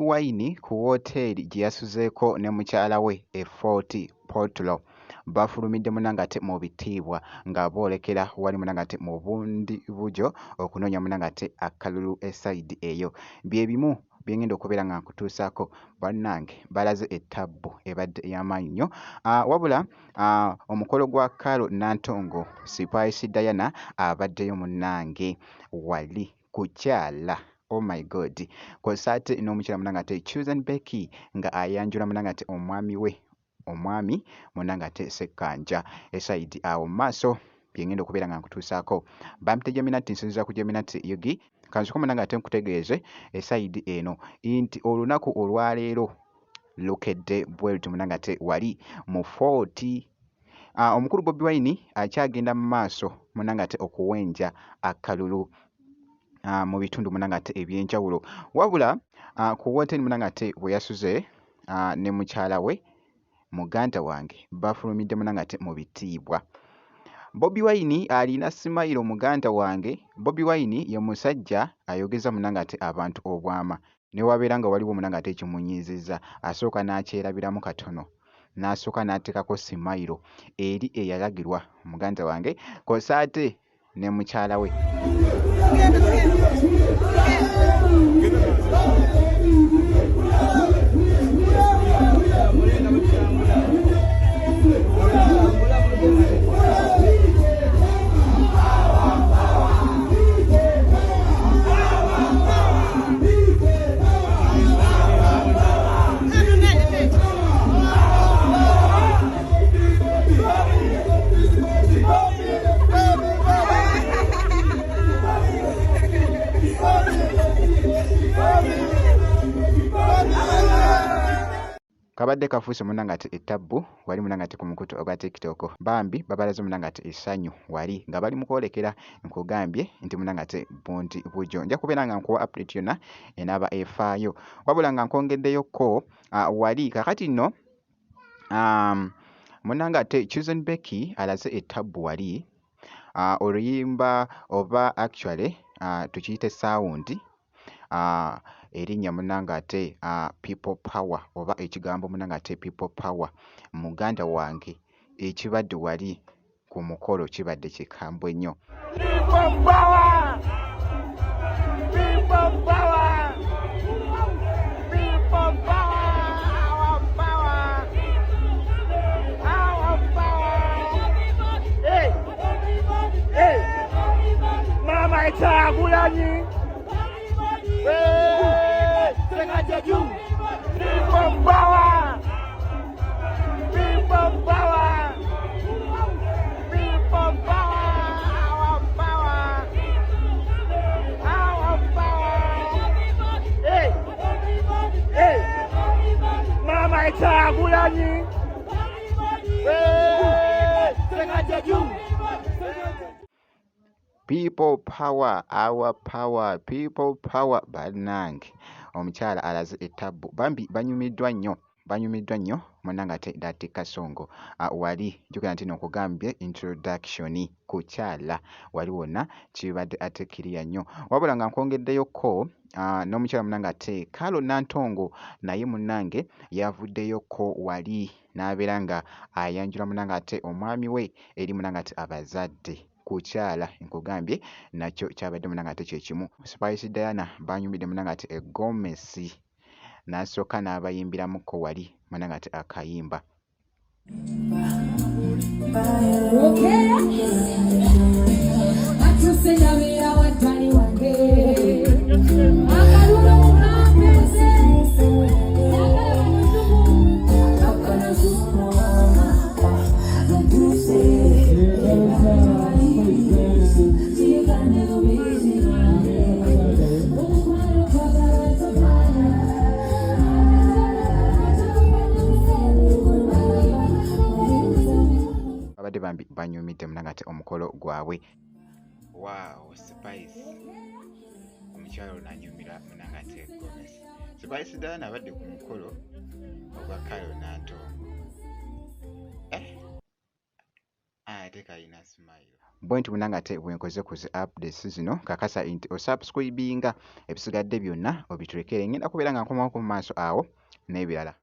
Wine ku woteeri gye yasuzeeko ne mukyala we e Fort Portal bafulumidde munnangate mu bitiibwa nga boolekera wali munnangate mu bundi bujo okunoonya munnangate akalulu esayidi eyo. Bye bimu bye ngenda okubeera nga nkutuusaako. Bannange balaze ettabbu ebadde ey'amaanyi nnyo. Wabula omukolo gwa Carol Nantongo Spice Diana abaddeyo munnange wali kukyala. Oh my God. Kw'ossa ate n'omukyala munnangate Susan Becky nga ayanjula munnangate omwami munnangate Ssekkanja esayidi awo mu maaso bye ngenda okubeera nga nkutuusaako. Bampite Geminati nsinziza ku Geminati Yugi. Kanziko munnangate nkutegeeze esayidi eno nti olunaku olwaleero lukedde bweruti munnangate wali mu Fort. Omukulu Bobi Wine akyagenda mu maaso munnangate okuwenja akalulu mu bitundu munnangate eby'enjawulo. Wabula ku woteeri munnangate bwe yasuze ne mukyala we muganda wange bafulumidde munnangate mu bitiibwa. Bobi Wine alina simayiro muganda wange. Bobi Wine ye musajja ayogeza munnangate abantu obwama. Ne wabeera nga waliwo munnangate ekimunyiizizza asooka n'akyerabiramu katono n'asooka n'ateekako simayiro eri eyalagirwa muganda wange kw'ossa ate ne mukyala we. Kabadde kafuuse munnangate ettabbu wali munnangate ku mukutu ogwa TikTok. Bambi babalaze munnangate essanyu wali nga bali mu kwolekera. Nkugambye nti munnangate bundi bujo. Nja kubeera nga nkuwa update yonna enaaba efaayo. Wabula nga nkwongeddeyo wali kakati nno munnangate Susan Becky alaze ettabbu wali oluyimba oba actually tukiyite sound erinnya munnangate people power oba ekigambo munnangate people power muganda wange ekibadde wali ku mukolo kibadde kikambwe nnyo. People power! People power! People power! Our power! Our power! Hey! Hey! Mama Itagulanyi! People power! People power! People power! Our power! Our power! Hey! Hey! Mama Itagulanyi! People power, our power, people power. Bannange omukyala alaze ettabbu. Bambi banyumiddwa nnyo munnangate Dati Kasongo wali njogera nti n'okugambye introduction ku kyala wali wonna kibadde ate kiriya nnyo. Wabula nga nkwongeddeyoko n'omukyala munnangate Carol Nantongo naye munnange yavuddeyoko wali n'abeera nga ayanjula munnangate omwami we eri munnangate abazadde kukyala. Nkugambye nakyo kyabadde munnangate kye kimu. Spice Diana banyumidde munnangate eggomesi n'asooka n'abayimbiramuko wali munnangate akayimba. Bambi banyumidde munnangate omukolo gwabwe. Wow, Spice omukyala onanyumira munnangate Gomez. Spice Diana abadde ku mukolo ogwa Carol Nantongo. Ate ate kayina smile bwe nti munanga ate bwenkoze ku zi updates zino kakasa nti osubscribinga ebisigadde byonna obiturekere ngenda kubeera nga nkomawo ku maaso awo n'ebirala